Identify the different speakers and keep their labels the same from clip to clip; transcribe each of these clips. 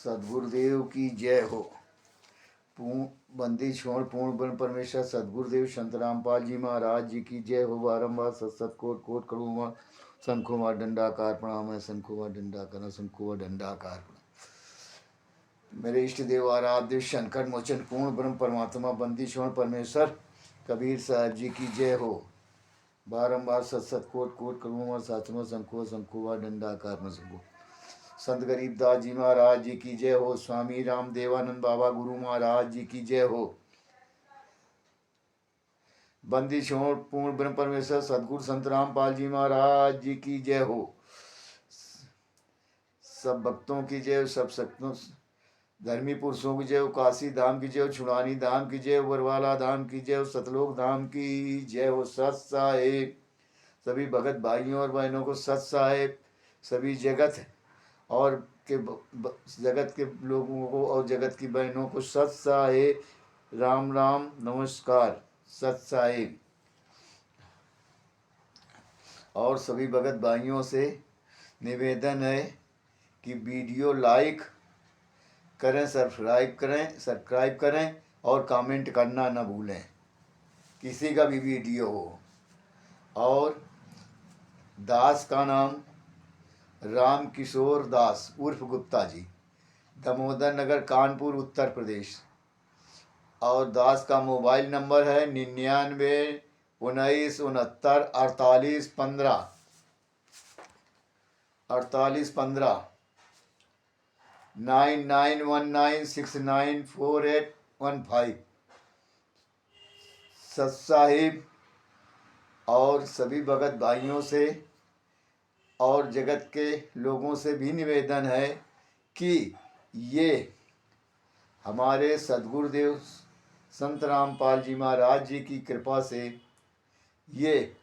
Speaker 1: सदगुरुदेव की जय हो। पूर्ण बंदी छोड़ पूर्ण ब्रह्म परमेश्वर सदगुरुदेव संत रामपाल जी महाराज जी की जय हो। बारम्बार सत कोट कोट करूँगा। शंखुमार डंडाकार प्रणाम है। शंखुमार डंडाकार शंखुमार डंडाकार प्रणाम। मेरे इष्ट देव आराध्य शंकर मोचन पूर्ण ब्रह्म परमात्मा बंदी छोड़ परमेश्वर कबीर साहब जी की जय हो। बारम्बार सत कोट कोट करूँगा। सातवां शंखुआ डंडाकार में शंखु संत गरीबदास जी महाराज जी की जय हो। स्वामी राम देवानंद बाबा गुरु महाराज जी की जय हो। बंदी छोड़ पूर्ण ब्रह्म परमेश्वर सदगुरु संत रामपाल जी महाराज जी की जय हो। सब भक्तों की जय हो। सब शक्तों धर्मी पुरुषों की जय हो। काशी धाम की जय हो। छुड़ानी धाम की जय हो। बरवाला धाम की जय हो। सतलोक धाम की जय हो। सत साहेब सभी भगत भाइयों और बहनों को सत साहेब सभी जगत और के जगत के लोगों को और जगत की बहनों को सत साहेब राम राम नमस्कार। सत साहेब और सभी भगत भाइयों से निवेदन है कि वीडियो लाइक करें, सब्सक्राइब करें और कमेंट करना न भूलें किसी का भी वीडियो हो। और दास का नाम राम किशोर दास उर्फ गुप्ता जी, दामोदर नगर कानपुर उत्तर प्रदेश। और दास का मोबाइल नंबर है 99 19 69 48 15 9919694815। सत साहिब और सभी भगत भाइयों से और जगत के लोगों से भी निवेदन है कि ये हमारे सदगुरुदेव संत रामपाल जी महाराज जी की कृपा से ये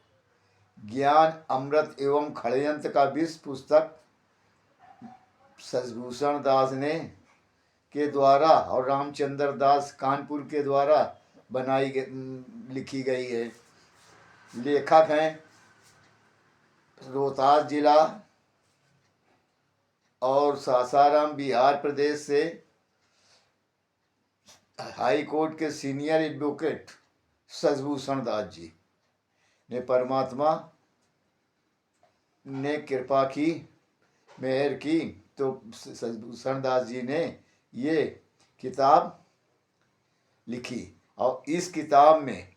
Speaker 1: ज्ञान अमृत एवं षड्यंत्र का 20 पुस्तक शशिभूषण दास ने के द्वारा और रामचंद्र दास कानपुर के द्वारा लिखी गई है। लेखक हैं रोहतास जिला और सासाराम बिहार प्रदेश से हाई कोर्ट के सीनियर एडवोकेट शशिभूषण दास जी ने परमात्मा ने कृपा की, मेहर की, तो शशिभूषण दास जी ने ये किताब लिखी। और इस किताब में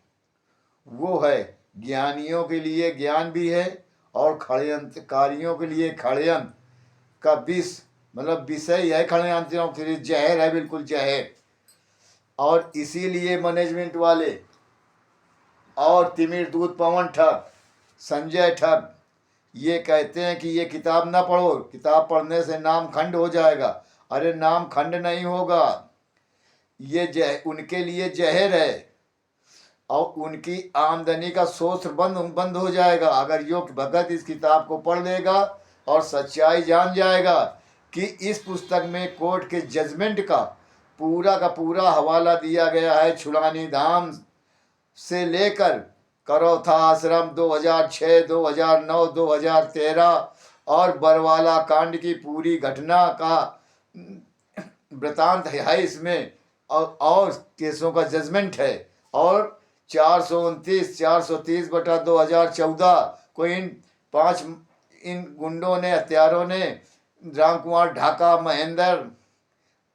Speaker 1: वो है ज्ञानियों के लिए ज्ञान भी है और षड्यंत्रकारियों के लिए षड्यंत्र का विष मतलब विषय है। षड्यंत्रों के लिए जहर है, बिल्कुल जहर। और इसीलिए मैनेजमेंट वाले और तिमिर दूत पवन ठग संजय ठग ये कहते हैं कि ये किताब ना पढ़ो, किताब पढ़ने से नाम खंड हो जाएगा। अरे नाम खंड नहीं होगा, ये उनके लिए जहर है और उनकी आमदनी का सोर्स बंद हो जाएगा। अगर योग्य भगत इस किताब को पढ़ लेगा और सच्चाई जान जाएगा कि इस पुस्तक में कोर्ट के जजमेंट का पूरा हवाला दिया गया है। छुड़ानी धाम से लेकर करौथा आश्रम 2006, 2009, 2013 और बरवाला कांड की पूरी घटना का वृतांत है इसमें। और केसों का जजमेंट है। और 429/430/2014 को इन गुंडों ने, हत्यारों ने राम कुमार ढाका, महेंद्र,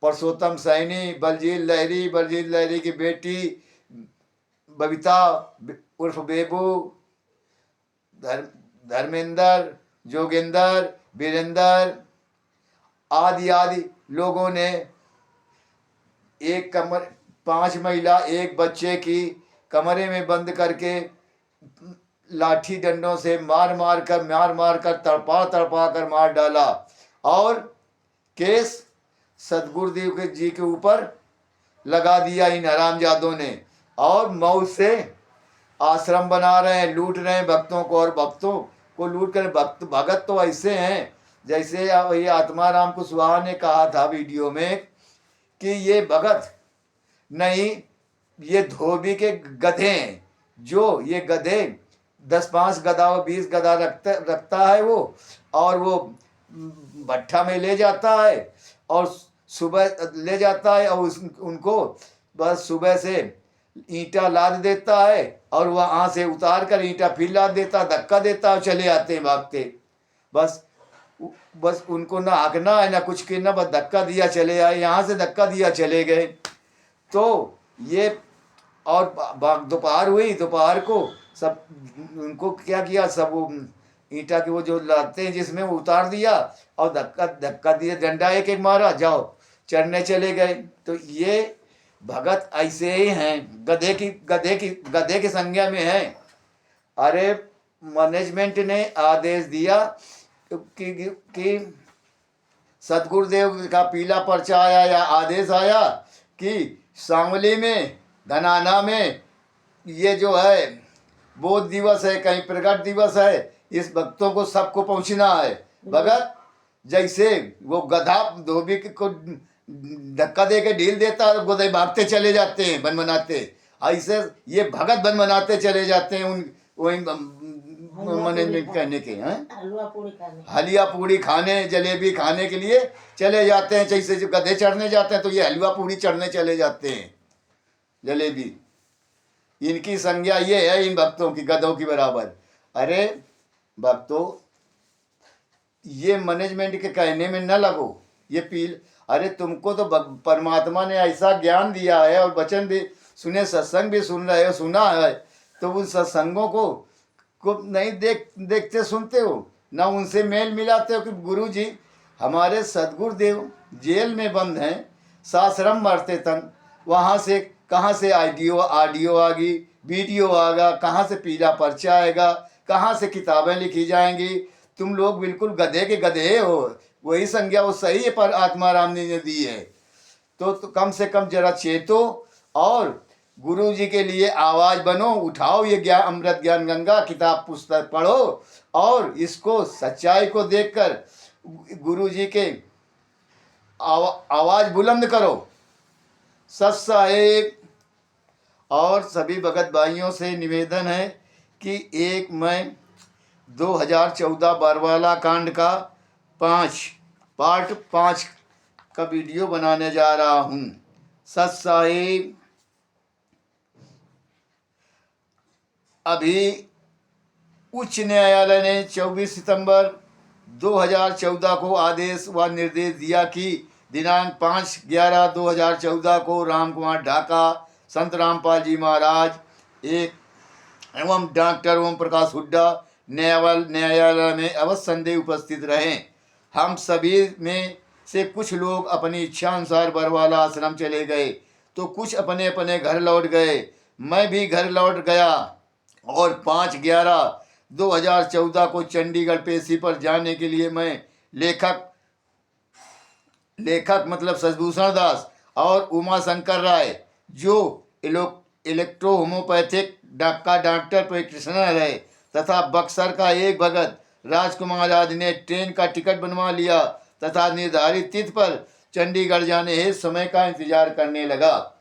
Speaker 1: परसोत्तम सैनी, बलजीत लहरी की बेटी बबीता उर्फ बेबू, धर्मेंद्र, जोगेंद्र, वीरेंद्र आदि लोगों ने एक कमर 5 महिला एक बच्चे की कमरे में बंद करके लाठी डंडों से मार कर तड़पा कर मार डाला। और केस सदगुरुदेव के जी के ऊपर लगा दिया इन हरामजादों ने। और मौत से आश्रम बना रहे हैं, लूट रहे हैं भक्तों को। और भक्तों को लूट कर भगत तो ऐसे हैं जैसे ये आत्माराम कुशवाहा ने कहा था वीडियो में कि ये भगत नहीं, ये धोबी के गधे हैं। जो ये गधे 10-5 गधा और 20 गधा रखता है वो, और वो भट्ठा में ले जाता है और सुबह ले जाता है और उनको बस सुबह से ईंटा लाद देता है और वहाँ से उतार कर ईंटा फिर लाद देता, धक्का देता और चले आते हैं भागते। बस बस उनको ना हाँकना है ना कुछ करना, बस धक्का दिया चले आए, यहाँ से धक्का दिया चले गए। तो ये और दोपहर हुई, दोपहर को सब उनको क्या किया, सब वो ईंटा के वो जो लाते हैं जिसमें वो उतार दिया और धक्का दिया, डंडा एक एक मारा, जाओ चढ़ने चले गए। तो ये भगत ऐसे ही हैं, गधे की संज्ञा में हैं। अरे मैनेजमेंट ने आदेश दिया कि सतगुरुदेव का पीला पर्चा आया या आदेश आया कि शामली में धनाना में ये जो है बोध दिवस है, कहीं प्रगट दिवस है, इस भक्तों को सबको पहुंचना है। भगत जैसे वो गधा धोबी को धक्का दे के ढील देता है, गधे भागते चले जाते हैं बन बनाते, ऐसे ये भगत बन बनाते चले जाते हैं। उन वही मैनेजमेंट कहने के हैं, हलवा पूड़ी खाने जलेबी खाने के लिए चले जाते हैं। जैसे जो गधे चढ़ने जाते हैं तो ये हलवा पूड़ी चढ़ने चले जाते हैं, जलेबी। इनकी संज्ञा ये है इन भक्तों की, गधों की बराबर। अरे भक्तों, ये मैनेजमेंट के कहने में न लगो, ये पील। अरे तुमको तो परमात्मा ने ऐसा ज्ञान दिया है और वचन भी सुने, सत्संग भी सुन रहे हो, सुना है, तो उन सत्संगों को नहीं देखते सुनते हो, ना उनसे मेल मिलाते हो कि गुरु जी हमारे सदगुरुदेव जेल में बंद हैं, साश्रम मरते तन, वहाँ से कहाँ से ऑडियो आ गई, वीडियो आएगा, कहाँ से पीला पर्चा आएगा, कहाँ से किताबें लिखी जाएंगी। तुम लोग बिल्कुल गधे के गधे हो। वही संज्ञा वो सही है पर आत्मा राम ने दी है। तो कम से कम जरा चेतो और गुरु जी के लिए आवाज़ बनो, उठाओ ये ज्ञान अमृत ज्ञान गंगा किताब पुस्तक पढ़ो और इसको सच्चाई को देखकर गुरु जी के आवाज़ बुलंद करो। सत्साहेब और सभी भगत भाइयों से निवेदन है कि 1 मई 2014 बरवाला कांड का पार्ट 5 का वीडियो बनाने जा रहा हूँ। सत्साहेब अभी उच्च न्यायालय ने 24 सितंबर 2014 को आदेश व निर्देश दिया कि दिनांक 5/11/2014 को राम कुमार ढाका, संत रामपाल जी महाराज एवं डॉक्टर ओम प्रकाश हुड्डा न्यायालय में अवश्य संदेह उपस्थित रहें। हम सभी में से कुछ लोग अपनी इच्छा अनुसार बरवाला आश्रम चले गए तो कुछ अपने अपने घर लौट गए। मैं भी घर लौट गया और 5/11/2014 को चंडीगढ़ पेशी पर जाने के लिए मैं लेखक मतलब शशिभूषण दास और उमा शंकर राय जो इलेक्ट्रो होम्योपैथिक का डॉक्टर प्रैक्टिशनर है तथा बक्सर का एक भगत राजकुमार आदि ने ट्रेन का टिकट बनवा लिया तथा निर्धारित तिथि पर चंडीगढ़ जाने हेतु समय का इंतजार करने लगा।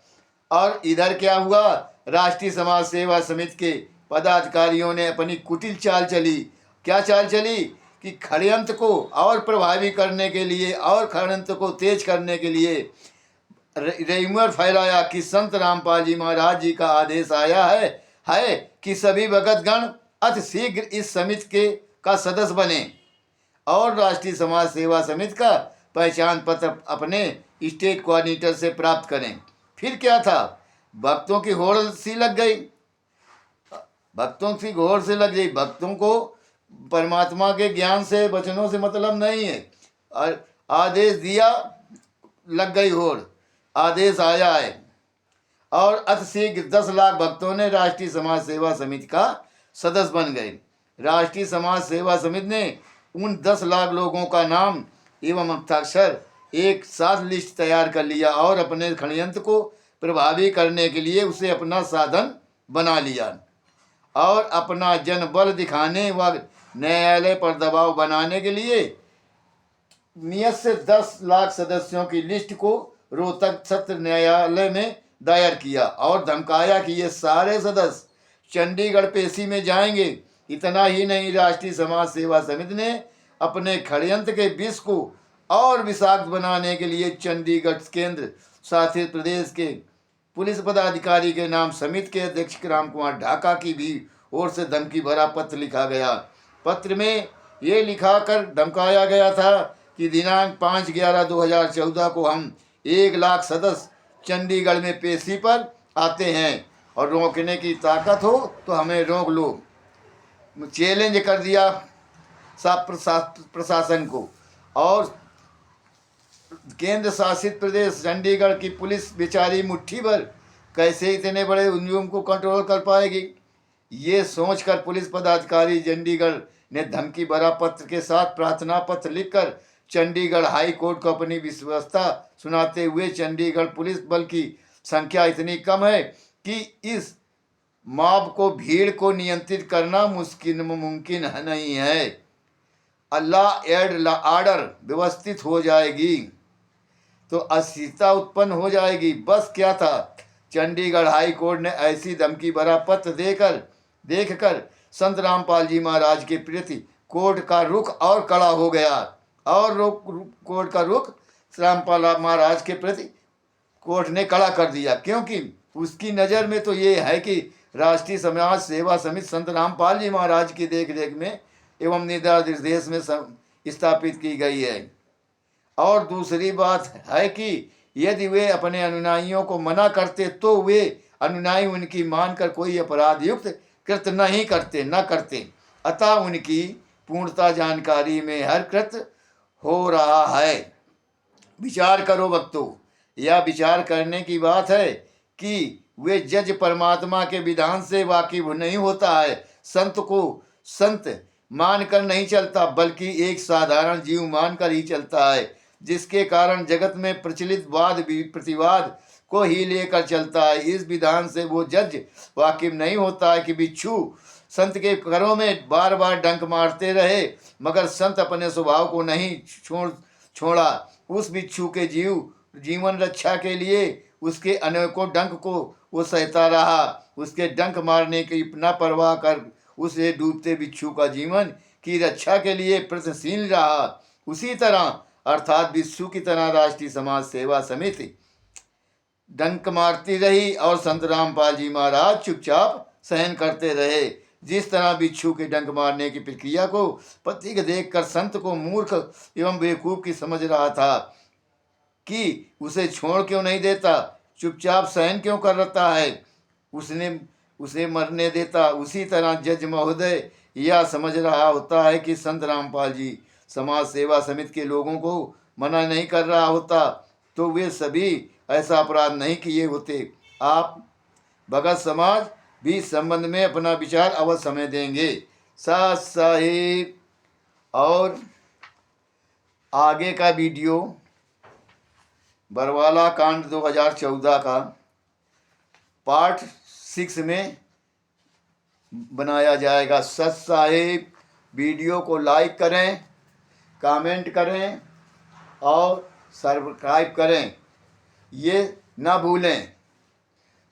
Speaker 1: और इधर क्या हुआ, राष्ट्रीय समाज सेवा समिति के पदाधिकारियों ने अपनी कुटिल चाल चली। क्या चाल चली कि षड्यंत्र को और प्रभावी करने के लिए और षड्यंत्र को तेज करने के लिए रेमर फैलाया कि संत रामपाल जी महाराज जी का आदेश आया है कि सभी भगतगण अति शीघ्र इस समिति का सदस्य बने और राष्ट्रीय समाज सेवा समिति का पहचान पत्र अपने स्टेट कोऑर्डिनेटर से प्राप्त करें। फिर क्या था, भक्तों की होड़ सी लग गई, भक्तों को परमात्मा के ज्ञान से वचनों से मतलब नहीं है। और आदेश दिया, लग गई होड़, आदेश आया है और अति शीघ्र 10 लाख भक्तों ने राष्ट्रीय समाज सेवा समिति का सदस्य बन गए। राष्ट्रीय समाज सेवा समिति ने उन 10 लाख लोगों का नाम एवं हस्ताक्षर एक साथ लिस्ट तैयार कर लिया और अपने षड्यंत्र को प्रभावी करने के लिए उसे अपना साधन बना लिया और अपना जनबल दिखाने व न्यायालय पर दबाव बनाने के लिए नियत से 10 लाख सदस्यों की लिस्ट को रोहतक सत्र न्यायालय में दायर किया और धमकाया कि ये सारे सदस्य चंडीगढ़ पेशी में जाएंगे। इतना ही नहीं, राष्ट्रीय समाज सेवा समिति ने अपने षड्यंत्र के विष को और विषाक्त बनाने के लिए चंडीगढ़ केंद्र शासित प्रदेश के पुलिस पदाधिकारी के नाम समिति के अध्यक्ष राम कुमार ढाका की भी ओर से धमकी भरा पत्र लिखा गया। पत्र में ये लिखा कर धमकाया गया था कि दिनांक 5/11/2014 को हम 1 लाख सदस्य चंडीगढ़ में पेशी पर आते हैं और रोकने की ताकत हो तो हमें रोक लो। चैलेंज कर दिया सब प्रशासन को। और केंद्र शासित प्रदेश चंडीगढ़ की पुलिस बेचारी मुट्ठी भर कैसे इतने बड़े हुजूम को कंट्रोल कर पाएगी, ये सोचकर पुलिस पदाधिकारी चंडीगढ़ ने धमकी भरा पत्र के साथ प्रार्थना पत्र लिखकर चंडीगढ़ हाई कोर्ट को अपनी विवशता सुनाते हुए चंडीगढ़ पुलिस बल की संख्या इतनी कम है कि इस मॉब को भीड़ को नियंत्रित करना मुमकिन नहीं है। अल्लाह एड आर्डर व्यवस्थित हो जाएगी तो अस्थिरता उत्पन्न हो जाएगी। बस क्या था, चंडीगढ़ हाई कोर्ट ने ऐसी धमकी भरा पत्र देखकर संत रामपाल जी महाराज के प्रति कोर्ट का रुख और कड़ा हो गया। और कोर्ट का रुख रामपाल महाराज के प्रति कोर्ट ने कड़ा कर दिया, क्योंकि उसकी नज़र में तो ये है कि राष्ट्रीय समाज सेवा समिति संत रामपाल जी महाराज की देखरेख में एवं निर्देश में स्थापित की गई है। और दूसरी बात है कि यदि वे अपने अनुयायियों को मना करते तो वे अनुयायी उनकी मानकर कोई अपराध युक्त कृत्य नहीं करते। अतः उनकी पूर्णता जानकारी में हर कृत्य हो रहा है। विचार करो भक्तों, यह विचार करने की बात है कि वे जज परमात्मा के विधान से वाकिफ नहीं होता है, संत को संत मानकर नहीं चलता बल्कि एक साधारण जीव मानकर ही चलता है, जिसके कारण जगत में प्रचलित वाद प्रतिवाद को ही लेकर चलता है। इस विधान से वो जज वाकिफ नहीं होता है कि बिच्छू संत के घरों में बार बार डंक मारते रहे मगर संत अपने स्वभाव को नहीं छोड़ा। उस बिच्छू के जीवन रक्षा के लिए उसके अनेकों डंक को वो सहता रहा। उसके डंक मारने की न परवाह कर उसे डूबते बिच्छू का जीवन की रक्षा के लिए प्रयत्नशील रहा। उसी तरह अर्थात बिच्छू की तरह राष्ट्रीय समाज सेवा समिति डंक मारती रही और संत रामपाल जी महाराज चुपचाप सहन करते रहे। जिस तरह बिच्छू के डंक मारने की प्रक्रिया को प्रतीक देखकर संत को मूर्ख एवं बेवकूफ की समझ रहा था कि उसे छोड़ क्यों नहीं देता, चुपचाप सहन क्यों कर रहा है, उसे मरने देता। उसी तरह जज महोदय यह समझ रहा होता है कि संत रामपाल जी समाज सेवा समिति के लोगों को मना नहीं कर रहा होता तो वे सभी ऐसा अपराध नहीं किए होते। आप भगत समाज भी इस संबंध में अपना विचार अवश्य समय देंगे। साथ साहिब और आगे का वीडियो बरवाला कांड 2014 का पार्ट 6 में बनाया जाएगा। सत साहिब वीडियो को लाइक करें, कमेंट करें और सब्सक्राइब करें, ये ना भूलें।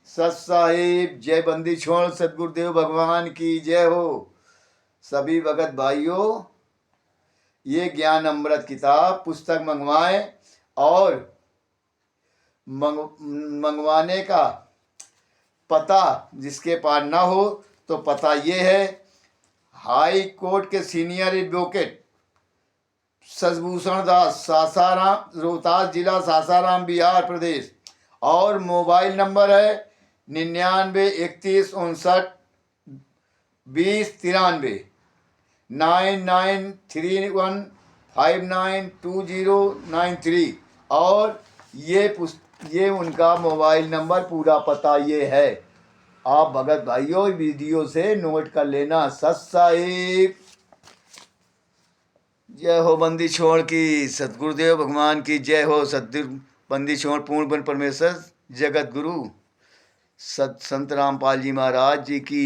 Speaker 1: सत साहिब जय बंदी छोड़ सदगुरुदेव भगवान की जय हो। सभी भगत भाइयों, ये ज्ञान अमृत किताब पुस्तक मंगवाएं और मंगवाने का पता जिसके पास ना हो तो पता ये है, हाई कोर्ट के सीनियर एडवोकेट शशिभूषण दास, सासाराम, रोहतास जिला, सासाराम, बिहार प्रदेश। और मोबाइल नंबर है 99 61 20 93 9931592093। और ये उनका मोबाइल नंबर पूरा पता ये है। आप भगत भाइयों वीडियो से नोट कर लेना। सत साहिब जय हो। बंदी छोड़ की सतगुरुदेव भगवान की जय हो। सतगुरु बंदी छोड़ पूर्ण ब्रह्म परमेश्वर जगत गुरु संत रामपाल जी महाराज जी की